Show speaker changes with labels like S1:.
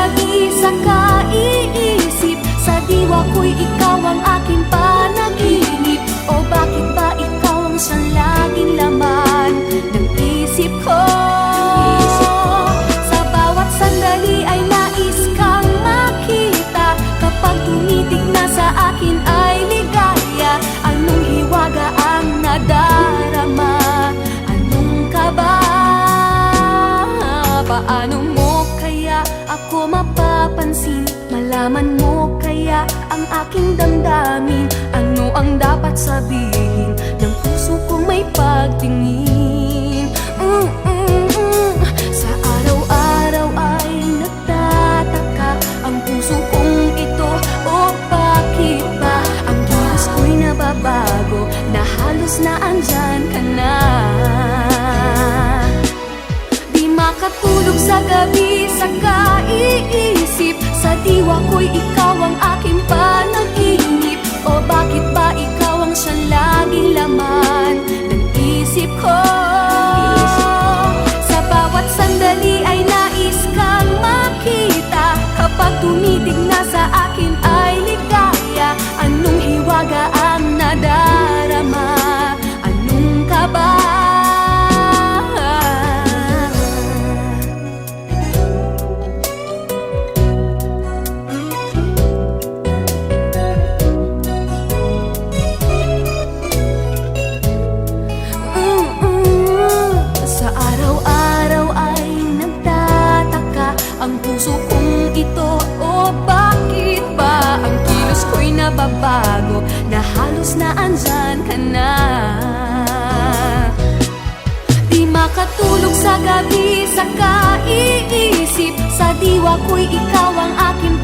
S1: gabi sa kaiisip, sa diwa ko'y ikaw ang aking panaginip. O bakit ba ikaw ang siyang laging laman ng isip ko? Sa bawat sandali ay nais kang makita, kapag tumitig na sa akin ay ligaya. Anong hiwaga ang nadarama? Anong kaba? Paano mo kaya ako mapapansin? Malaman mo kaya ang aking damdamin? Ano ang dapat sabihin ng puso kong may pagtingin? Sa araw-araw ay nagtataka ang puso kong ito. O bakit ba ang kilos ko'y nababago, na halos na andyan ka na? Di makatulog sa gabi sa kaiisip, sa diwa ko'y ikaw ang aking panaginip. O bakit ba ikaw ang siyang laging laman ng isip ko? Sa bawat sandali ay nais kang makita, kapag tumitig na sa akin ay ligaya. Anong hiwaga ang nadarama? Anong kaba? Sa araw-araw ay nagtataka ang puso kong ito. O bakit ba ang kilos ko'y nababago, na halos na andyan ka na? Di makatulog sa gabi sa kaiisip, sa diwa ko'y ikaw ang aking